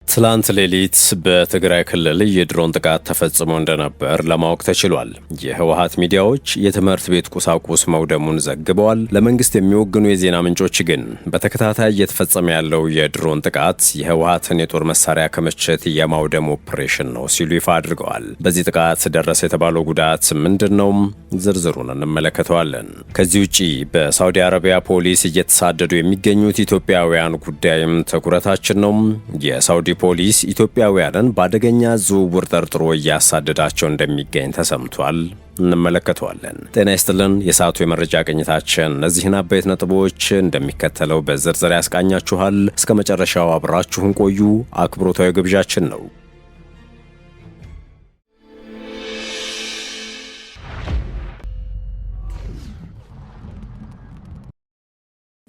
ትላንት ሌሊት በትግራይ ክልል የድሮን ጥቃት ተፈጽሞ እንደነበር ለማወቅ ተችሏል። የህወሓት ሚዲያዎች የትምህርት ቤት ቁሳቁስ መውደሙን ዘግበዋል። ለመንግስት የሚወግኑ የዜና ምንጮች ግን በተከታታይ እየተፈጸመ ያለው የድሮን ጥቃት የህወሓትን የጦር መሳሪያ ክምችት የማውደም ኦፕሬሽን ነው ሲሉ ይፋ አድርገዋል። በዚህ ጥቃት ደረሰ የተባለው ጉዳት ምንድን ነው? ዝርዝሩን እንመለከተዋለን። ከዚህ ውጪ በሳውዲ አረቢያ ፖሊስ እየተሳደዱ የሚገኙት ኢትዮጵያውያን ጉዳይም ትኩረታችን ነው። የሳውዲ ፖሊስ ኢትዮጵያውያንን በአደገኛ ዝውውር ጠርጥሮ እያሳደዳቸው እንደሚገኝ ተሰምቷል። እንመለከተዋለን። ጤና ይስጥልን። የሰዓቱ የመረጃ ቅኝታችን እነዚህን አበይት ነጥቦች እንደሚከተለው በዝርዝር ያስቃኛችኋል። እስከ መጨረሻው አብራችሁን ቆዩ አክብሮታዊ ግብዣችን ነው።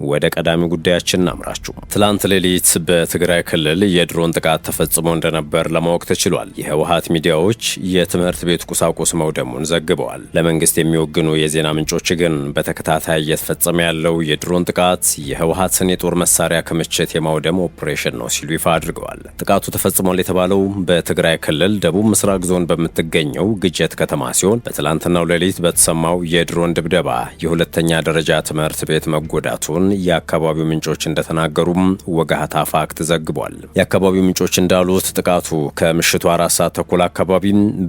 ወደ ቀዳሚ ጉዳያችን እናምራችሁ። ትላንት ሌሊት በትግራይ ክልል የድሮን ጥቃት ተፈጽሞ እንደነበር ለማወቅ ተችሏል። የህወሓት ሚዲያዎች የትምህርት ቤት ቁሳቁስ መውደሙን ዘግበዋል። ለመንግስት የሚወግኑ የዜና ምንጮች ግን በተከታታይ እየተፈጸመ ያለው የድሮን ጥቃት የህወሓትን የጦር መሳሪያ ክምችት የማውደም ኦፕሬሽን ነው ሲሉ ይፋ አድርገዋል። ጥቃቱ ተፈጽሟል የተባለው በትግራይ ክልል ደቡብ ምስራቅ ዞን በምትገኘው ግጀት ከተማ ሲሆን በትላንትናው ሌሊት በተሰማው የድሮን ድብደባ የሁለተኛ ደረጃ ትምህርት ቤት መጎዳቱን የአካባቢው ምንጮች እንደተናገሩም ወጋሃታ ፋክት ዘግቧል። የአካባቢው ምንጮች እንዳሉት ጥቃቱ ከምሽቱ 4 ሰዓት ተኩል አካባቢ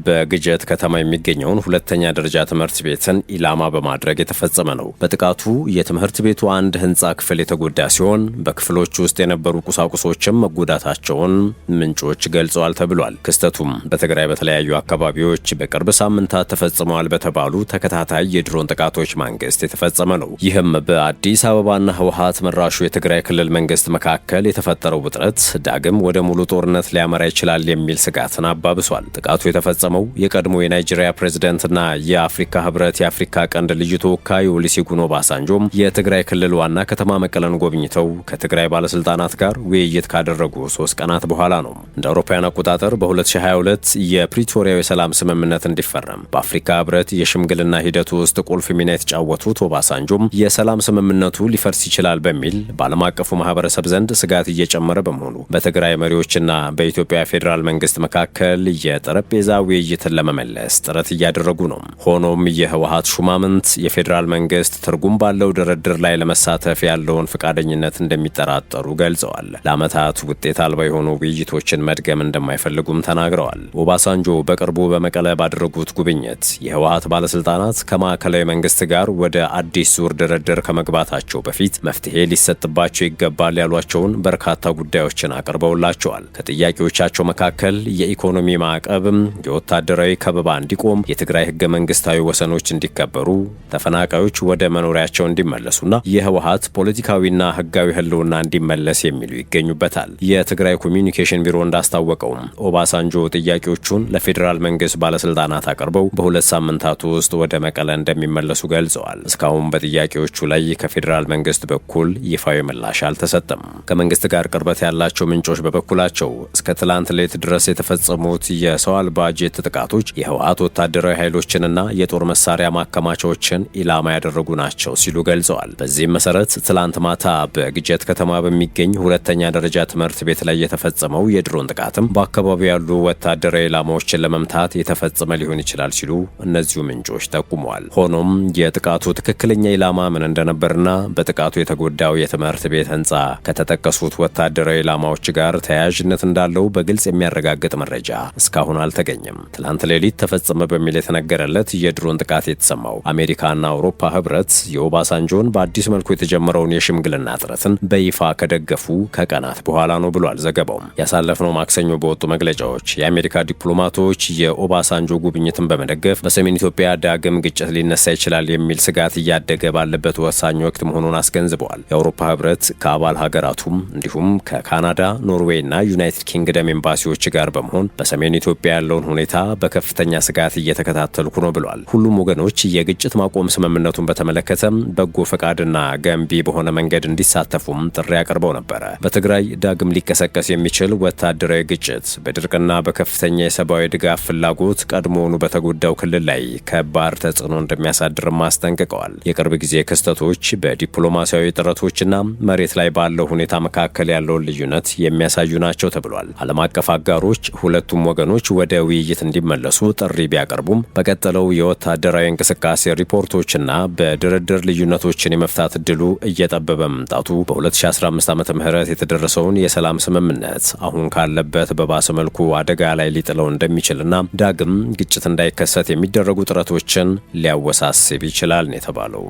በግጀት ከተማ የሚገኘውን ሁለተኛ ደረጃ ትምህርት ቤትን ኢላማ በማድረግ የተፈጸመ ነው። በጥቃቱ የትምህርት ቤቱ አንድ ህንፃ ክፍል የተጎዳ ሲሆን በክፍሎቹ ውስጥ የነበሩ ቁሳቁሶችም መጎዳታቸውን ምንጮች ገልጸዋል ተብሏል። ክስተቱም በትግራይ በተለያዩ አካባቢዎች በቅርብ ሳምንታት ተፈጽመዋል በተባሉ ተከታታይ የድሮን ጥቃቶች ማንግስት የተፈጸመ ነው። ይህም በአዲስ አበባና ህወሓት መራሹ የትግራይ ክልል መንግስት መካከል የተፈጠረው ውጥረት ዳግም ወደ ሙሉ ጦርነት ሊያመራ ይችላል የሚል ስጋትን አባብሷል። ጥቃቱ የተፈጸመው የቀድሞ የናይጄሪያ ፕሬዝዳንትና የአፍሪካ ህብረት የአፍሪካ ቀንድ ልዩ ተወካይ ኦሉሴጉን ኦባሳንጆም የትግራይ ክልል ዋና ከተማ መቀለን ጎብኝተው ከትግራይ ባለስልጣናት ጋር ውይይት ካደረጉ 3 ቀናት በኋላ ነው። እንደ አውሮፓውያን አቆጣጠር በ2022 የፕሪቶሪያው የሰላም ስምምነት እንዲፈረም በአፍሪካ ህብረት የሽምግልና ሂደቱ ውስጥ ቁልፍ ሚና የተጫወቱት ኦባሳንጆም የሰላም ስምምነቱ ሊፈርስ ይችላል በሚል በዓለም አቀፉ ማህበረሰብ ዘንድ ስጋት እየጨመረ በመሆኑ በትግራይ መሪዎችና በኢትዮጵያ ፌዴራል መንግስት መካከል የጠረጴዛ ውይይትን ለመመለስ ጥረት እያደረጉ ነው። ሆኖም የህወሓት ሹማምንት የፌዴራል መንግስት ትርጉም ባለው ድርድር ላይ ለመሳተፍ ያለውን ፈቃደኝነት እንደሚጠራጠሩ ገልጸዋል። ለዓመታት ውጤት አልባ የሆኑ ውይይቶችን መድገም እንደማይፈልጉም ተናግረዋል። ኦባሳንጆ በቅርቡ በመቀለ ባደረጉት ጉብኝት የህወሓት ባለስልጣናት ከማዕከላዊ መንግስት ጋር ወደ አዲስ ዙር ድርድር ከመግባታቸው በፊት መፍትሄ ሊሰጥባቸው ይገባል ያሏቸውን በርካታ ጉዳዮችን አቅርበውላቸዋል። ከጥያቄዎቻቸው መካከል የኢኮኖሚ ማዕቀብ፣ የወታደራዊ ከበባ እንዲቆም፣ የትግራይ ህገ መንግስታዊ ወሰኖች እንዲከበሩ፣ ተፈናቃዮች ወደ መኖሪያቸው እንዲመለሱና የህወሓት ፖለቲካዊና ህጋዊ ህልውና እንዲመለስ የሚሉ ይገኙበታል። የትግራይ ኮሚኒኬሽን ቢሮ እንዳስታወቀውም ኦባሳንጆ ጥያቄዎቹን ለፌዴራል መንግስት ባለስልጣናት አቅርበው በ2 ሳምንታት ውስጥ ወደ መቀለ እንደሚመለሱ ገልጸዋል። እስካሁን በጥያቄዎቹ ላይ ከፌዴራል መንግስት በኩል ይፋዊ ምላሽ አልተሰጠም። ከመንግስት ጋር ቅርበት ያላቸው ምንጮች በበኩላቸው እስከ ትላንት ሌት ድረስ የተፈጸሙት የሰው አልባ ጄት ጥቃቶች የህወሓት ወታደራዊ ኃይሎችንና የጦር መሳሪያ ማከማቻዎችን ኢላማ ያደረጉ ናቸው ሲሉ ገልጸዋል። በዚህም መሰረት ትላንት ማታ በግጀት ከተማ በሚገኝ ሁለተኛ ደረጃ ትምህርት ቤት ላይ የተፈጸመው የድሮን ጥቃትም በአካባቢው ያሉ ወታደራዊ ኢላማዎችን ለመምታት የተፈጸመ ሊሆን ይችላል ሲሉ እነዚሁ ምንጮች ጠቁመዋል። ሆኖም የጥቃቱ ትክክለኛ ኢላማ ምን እንደነበርና በጥቃቱ የተጎዳው የትምህርት ቤት ህንፃ ከተጠቀሱት ወታደራዊ ኢላማዎች ጋር ተያያዥነት እንዳለው በግልጽ የሚያረጋግጥ መረጃ እስካሁን አልተገኘም። ትላንት ሌሊት ተፈጸመ በሚል የተነገረለት የድሮን ጥቃት የተሰማው አሜሪካና አውሮፓ ህብረት የኦባሳንጆን በአዲስ መልኩ የተጀመረውን የሽምግልና ጥረትን በይፋ ከደገፉ ከቀናት በኋላ ነው ብሏል ዘገባውም። ያሳለፍነው ማክሰኞ በወጡ መግለጫዎች የአሜሪካ ዲፕሎማቶች የኦባሳንጆ ጉብኝትን በመደገፍ በሰሜን ኢትዮጵያ ዳግም ግጭት ሊነሳ ይችላል የሚል ስጋት እያደገ ባለበት ወሳኝ ወቅት መሆኑን አስገንዝበዋል። የአውሮፓ ህብረት ከአባል ሀገራቱም እንዲሁም ከካናዳ፣ ኖርዌይ እና ዩናይትድ ኪንግደም ኤምባሲዎች ጋር በመሆን በሰሜን ኢትዮጵያ ያለውን ሁኔታ በከፍተኛ ስጋት እየተከታተልኩ ነው ብሏል። ሁሉም ወገኖች የግጭት ማቆም ስምምነቱን በተመለከተ በጎ ፈቃድና ገንቢ በሆነ መንገድ እንዲሳተፉም ጥሪ አቅርበው ነበረ። በትግራይ ዳግም ሊቀሰቀስ የሚችል ወታደራዊ ግጭት በድርቅና በከፍተኛ የሰብአዊ ድጋፍ ፍላጎት ቀድሞውኑ በተጎዳው ክልል ላይ ከባድ ተጽዕኖ እንደሚያሳድርም አስጠንቅቀዋል። የቅርብ ጊዜ ክስተቶች በዲፕሎማ ዲፕሎማሲያዊ ጥረቶችና መሬት ላይ ባለው ሁኔታ መካከል ያለውን ልዩነት የሚያሳዩ ናቸው ተብሏል። ዓለም አቀፍ አጋሮች ሁለቱም ወገኖች ወደ ውይይት እንዲመለሱ ጥሪ ቢያቀርቡም በቀጠለው የወታደራዊ እንቅስቃሴ ሪፖርቶችና በድርድር ልዩነቶችን የመፍታት እድሉ እየጠበበ መምጣቱ በ2015 ዓመተ ምህረት የተደረሰውን የሰላም ስምምነት አሁን ካለበት በባሰ መልኩ አደጋ ላይ ሊጥለው እንደሚችልና ዳግም ግጭት እንዳይከሰት የሚደረጉ ጥረቶችን ሊያወሳስብ ይችላል ነው የተባለው።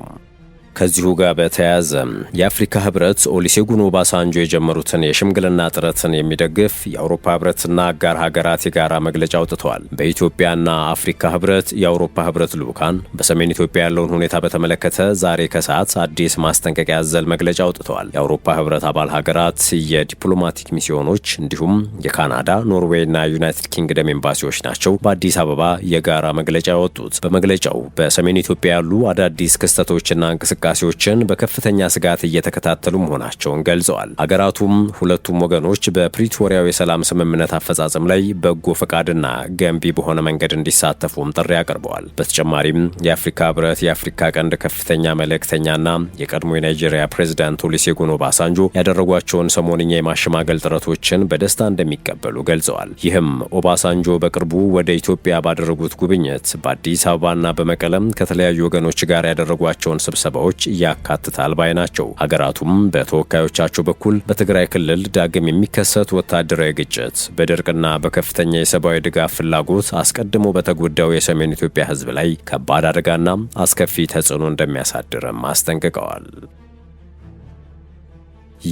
ከዚሁ ጋር በተያያዘ የአፍሪካ ህብረት ኦሉሴጉን ኦባሳንጆ የጀመሩትን የሽምግልና ጥረትን የሚደግፍ የአውሮፓ ህብረትና አጋር ሀገራት የጋራ መግለጫ አውጥተዋል። በኢትዮጵያና አፍሪካ ህብረት የአውሮፓ ህብረት ልዑካን በሰሜን ኢትዮጵያ ያለውን ሁኔታ በተመለከተ ዛሬ ከሰዓት አዲስ ማስጠንቀቂያ ያዘል መግለጫ አውጥተዋል። የአውሮፓ ህብረት አባል ሀገራት የዲፕሎማቲክ ሚስዮኖች እንዲሁም የካናዳ፣ ኖርዌይና ዩናይትድ ኪንግደም ኤምባሲዎች ናቸው በአዲስ አበባ የጋራ መግለጫ ያወጡት። በመግለጫው በሰሜን ኢትዮጵያ ያሉ አዳዲስ ክስተቶችና እንቅስቃሴዎችን በከፍተኛ ስጋት እየተከታተሉ መሆናቸውን ገልጸዋል። ሀገራቱም ሁለቱም ወገኖች በፕሪቶሪያው የሰላም ስምምነት አፈጻጸም ላይ በጎ ፈቃድና ገንቢ በሆነ መንገድ እንዲሳተፉም ጥሪ አቅርበዋል። በተጨማሪም የአፍሪካ ህብረት የአፍሪካ ቀንድ ከፍተኛ መልእክተኛና የቀድሞ የናይጄሪያ ፕሬዝዳንት ኦሉሴጉን ኦባሳንጆ ያደረጓቸውን ሰሞንኛ የማሸማገል ጥረቶችን በደስታ እንደሚቀበሉ ገልጸዋል። ይህም ኦባሳንጆ በቅርቡ ወደ ኢትዮጵያ ባደረጉት ጉብኝት በአዲስ አበባና በመቀለም ከተለያዩ ወገኖች ጋር ያደረጓቸውን ስብሰባዎች ያካትታል ባይ ናቸው። ሀገራቱም በተወካዮቻቸው በኩል በትግራይ ክልል ዳግም የሚከሰት ወታደራዊ ግጭት፣ በድርቅና በከፍተኛ የሰብአዊ ድጋፍ ፍላጎት አስቀድሞ በተጎዳው የሰሜን ኢትዮጵያ ህዝብ ላይ ከባድ አደጋና አስከፊ ተጽዕኖ እንደሚያሳድርም አስጠንቅቀዋል።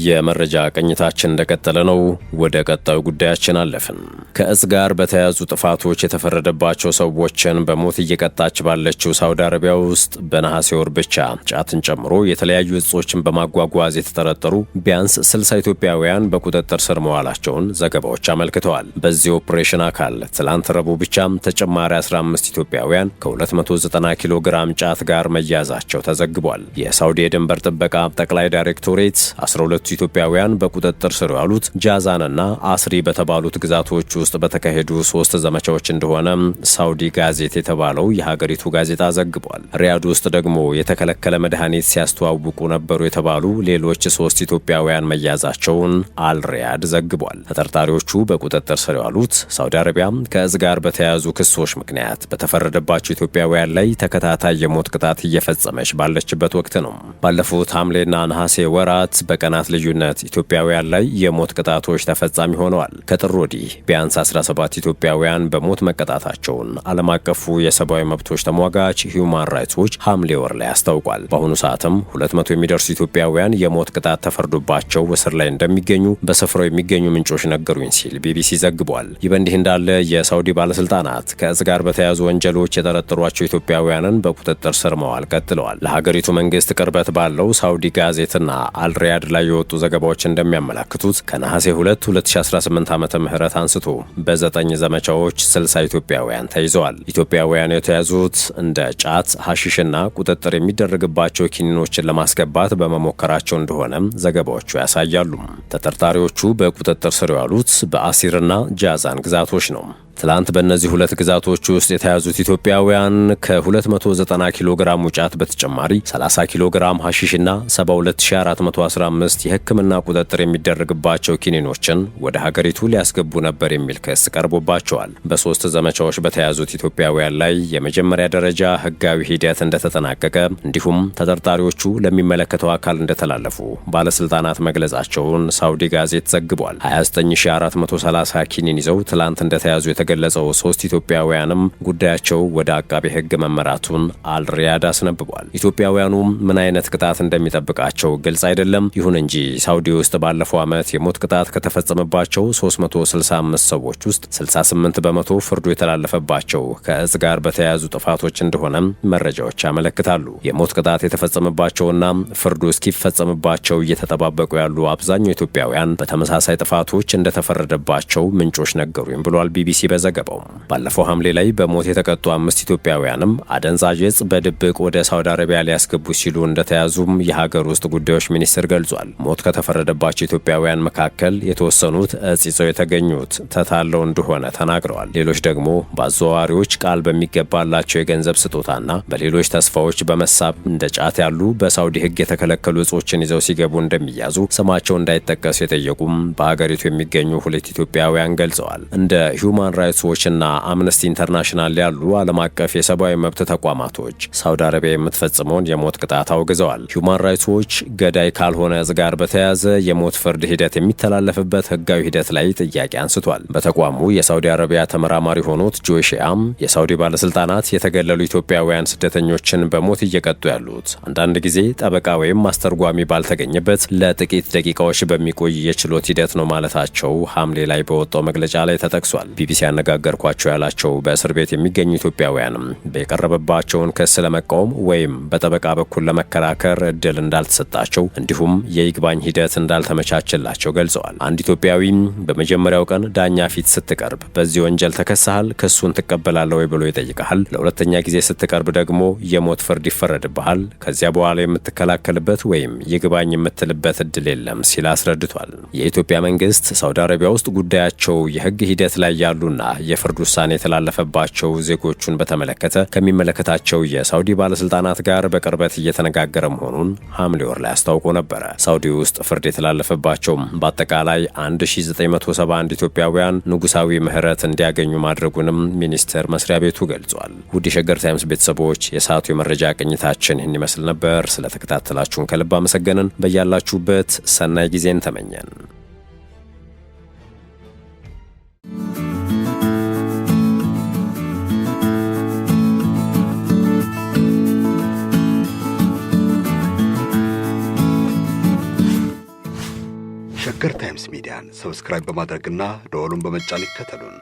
የመረጃ ቅኝታችን እንደቀጠለ ነው። ወደ ቀጣዩ ጉዳያችን አለፍን። ከእጽ ጋር በተያያዙ ጥፋቶች የተፈረደባቸው ሰዎችን በሞት እየቀጣች ባለችው ሳውዲ አረቢያ ውስጥ በነሐሴ ወር ብቻ ጫትን ጨምሮ የተለያዩ እጾችን በማጓጓዝ የተጠረጠሩ ቢያንስ 60 ኢትዮጵያውያን በቁጥጥር ስር መዋላቸውን ዘገባዎች አመልክተዋል። በዚህ ኦፕሬሽን አካል ትላንት ረቡዕ ብቻም ተጨማሪ 15 ኢትዮጵያውያን ከ290 ኪሎ ግራም ጫት ጋር መያዛቸው ተዘግቧል። የሳውዲ የድንበር ጥበቃ ጠቅላይ ዳይሬክቶሬት 12 ኢትዮጵያውያን በቁጥጥር ስር ያሉት ጃዛንና አስሪ በተባሉት ግዛቶች ውስጥ በተካሄዱ 3 ዘመቻዎች እንደሆነ ሳውዲ ጋዜት የተባለው የሀገሪቱ ጋዜጣ ዘግቧል። ሪያድ ውስጥ ደግሞ የተከለከለ መድኃኒት ሲያስተዋውቁ ነበሩ የተባሉ ሌሎች 3 ኢትዮጵያውያን መያዛቸውን አልሪያድ ዘግቧል። ተጠርጣሪዎቹ በቁጥጥር ስር ያሉት ሳውዲ አረቢያ ከእጽ ጋር በተያያዙ ክሶች ምክንያት በተፈረደባቸው ኢትዮጵያውያን ላይ ተከታታይ የሞት ቅጣት እየፈጸመች ባለችበት ወቅት ነው። ባለፉት ሐምሌና ነሐሴ ወራት በቀናት ልዩነት ኢትዮጵያውያን ላይ የሞት ቅጣቶች ተፈጻሚ ሆነዋል። ከጥር ወዲህ ቢያንስ 17 ኢትዮጵያውያን በሞት መቀጣታቸውን ዓለም አቀፉ የሰብአዊ መብቶች ተሟጋች ሂዩማን ራይትስ ዎች ሐምሌ ወር ላይ አስታውቋል። በአሁኑ ሰዓትም 200 የሚደርሱ ኢትዮጵያውያን የሞት ቅጣት ተፈርዶባቸው እስር ላይ እንደሚገኙ በስፍራው የሚገኙ ምንጮች ነገሩኝ ሲል ቢቢሲ ዘግቧል። ይህ በእንዲህ እንዳለ የሳውዲ ባለስልጣናት ከእጽ ጋር በተያያዙ ወንጀሎች የጠረጠሯቸው ኢትዮጵያውያንን በቁጥጥር ስር መዋል ቀጥለዋል። ለሀገሪቱ መንግስት ቅርበት ባለው ሳውዲ ጋዜትና አልሪያድ ላይ የወጡ ዘገባዎች እንደሚያመላክቱት ከነሐሴ 2 2018 ዓመተ ምህረት አንስቶ በ9 ዘመቻዎች 60 ኢትዮጵያውያን ተይዘዋል። ኢትዮጵያውያን የተያዙት እንደ ጫት፣ ሐሺሽና ቁጥጥር የሚደረግባቸው ኪኒኖችን ለማስገባት በመሞከራቸው እንደሆነም ዘገባዎቹ ያሳያሉ። ተጠርጣሪዎቹ በቁጥጥር ስር ያሉት በአሲርና ጃዛን ግዛቶች ነው። ትላንት በእነዚህ ሁለት ግዛቶች ውስጥ የተያዙት ኢትዮጵያውያን ከ290 ኪሎ ግራም ጫት በተጨማሪ 30 ኪሎ ግራም ሐሺሽና 72415 የሕክምና ቁጥጥር የሚደረግባቸው ኪኒኖችን ወደ ሀገሪቱ ሊያስገቡ ነበር የሚል ክስ ቀርቦባቸዋል። በ3 ዘመቻዎች በተያዙት ኢትዮጵያውያን ላይ የመጀመሪያ ደረጃ ሕጋዊ ሂደት እንደተጠናቀቀ እንዲሁም ተጠርጣሪዎቹ ለሚመለከተው አካል እንደተላለፉ ባለስልጣናት መግለጻቸውን ሳውዲ ጋዜት ዘግቧል። 29430 ኪኒን ይዘው ትላንት እንደተያዙ የተገለጸው 3 ኢትዮጵያውያንም ጉዳያቸው ወደ አቃቤ ሕግ መመራቱን አልሪያድ አስነብቧል። ኢትዮጵያውያኑ ምን አይነት ቅጣት እንደሚጠብቃቸው ግልጽ አይደለም። ይሁን እንጂ ሳውዲ ውስጥ ባለፈው ዓመት የሞት ቅጣት ከተፈጸመባቸው 365 ሰዎች ውስጥ 68 በመቶ ፍርዱ የተላለፈባቸው ከእጽ ጋር በተያያዙ ጥፋቶች እንደሆነም መረጃዎች ያመለክታሉ። የሞት ቅጣት የተፈጸመባቸውና ፍርዱ እስኪፈጸምባቸው እየተጠባበቁ ያሉ አብዛኛው ኢትዮጵያውያን በተመሳሳይ ጥፋቶች እንደተፈረደባቸው ምንጮች ነገሩኝ ብሏል ቢቢሲ በዘገባው ባለፈው ሐምሌ ላይ በሞት የተቀጡ 5 ኢትዮጵያውያንም አደንዛዥ ዕፅ በድብቅ ወደ ሳውዲ አረቢያ ሊያስገቡ ሲሉ እንደተያዙም የሀገር ውስጥ ጉዳዮች ሚኒስቴር ገልጿል። ሞት ከተፈረደባቸው ኢትዮጵያውያን መካከል የተወሰኑት ዕፅ ይዘው የተገኙት ተታለው እንደሆነ ተናግረዋል። ሌሎች ደግሞ በአዘዋዋሪዎች ቃል በሚገባላቸው የገንዘብ ስጦታና በሌሎች ተስፋዎች በመሳብ እንደ ጫት ያሉ በሳውዲ ሕግ የተከለከሉ ዕፆችን ይዘው ሲገቡ እንደሚያዙ ስማቸው እንዳይጠቀስ የጠየቁም በሀገሪቱ የሚገኙ 2 ኢትዮጵያውያን ገልጸዋል። እንደ ሂውማን ራይትስ ዎችና አምነስቲ ኢንተርናሽናል ያሉ ዓለም አቀፍ የሰብአዊ መብት ተቋማቶች ሳውዲ አረቢያ የምትፈጽመውን የሞት ቅጣት አውግዘዋል። ሂውማን ራይትስ ዎች ገዳይ ካልሆነ ዕፅ ጋር በተያያዘ የሞት ፍርድ ሂደት የሚተላለፍበት ህጋዊ ሂደት ላይ ጥያቄ አንስቷል። በተቋሙ የሳውዲ አረቢያ ተመራማሪ ሆኑት ጆሺያም የሳውዲ ባለስልጣናት የተገለሉ ኢትዮጵያውያን ስደተኞችን በሞት እየቀጡ ያሉት አንዳንድ ጊዜ ጠበቃ ወይም አስተርጓሚ ባልተገኘበት ለጥቂት ደቂቃዎች በሚቆይ የችሎት ሂደት ነው ማለታቸው ሐምሌ ላይ በወጣው መግለጫ ላይ ተጠቅሷል። ቢቢሲ ያነጋገርኳቸው ያላቸው በእስር ቤት የሚገኙ ኢትዮጵያውያንም የቀረበባቸውን ክስ ለመቃወም ወይም በጠበቃ በኩል ለመከራከር እድል እንዳልተሰጣቸው እንዲሁም የይግባኝ ሂደት እንዳልተመቻቸላቸው ገልጸዋል። አንድ ኢትዮጵያዊ በመጀመሪያው ቀን ዳኛ ፊት ስትቀርብ በዚህ ወንጀል ተከሰሃል፣ ክሱን ትቀበላለህ ወይ ብሎ ይጠይቀሃል። ለሁለተኛ ጊዜ ስትቀርብ ደግሞ የሞት ፍርድ ይፈረድብሃል። ከዚያ በኋላ የምትከላከልበት ወይም ይግባኝ የምትልበት እድል የለም ሲል አስረድቷል። የኢትዮጵያ መንግስት ሳውዲ አረቢያ ውስጥ ጉዳያቸው የህግ ሂደት ላይ ያሉና የፍርድ ውሳኔ የተላለፈባቸው ዜጎቹን በተመለከተ ከሚመለከታቸው የሳውዲ ባለስልጣናት ጋር በቅርበት እየተነጋገረ መሆኑን ሐምሌ ወር ላይ አስታውቆ ነበረ። ሳውዲ ውስጥ ፍርድ የተላለፈባቸው በአጠቃላይ 1971 ኢትዮጵያውያን ንጉሳዊ ምህረት እንዲያገኙ ማድረጉንም ሚኒስቴር መስሪያ ቤቱ ገልጿል። ውድ የሸገር ታይምስ ቤተሰቦች የሰዓቱ የመረጃ ቅኝታችን ይህን ይመስል ነበር። ስለተከታተላችሁን ከልብ አመሰገንን። በያላችሁበት ሰናይ ጊዜን ተመኘን። ሸገር ታይምስ ሚዲያን ሰብስክራይብ በማድረግና ደወሉን በመጫን ይከተሉን።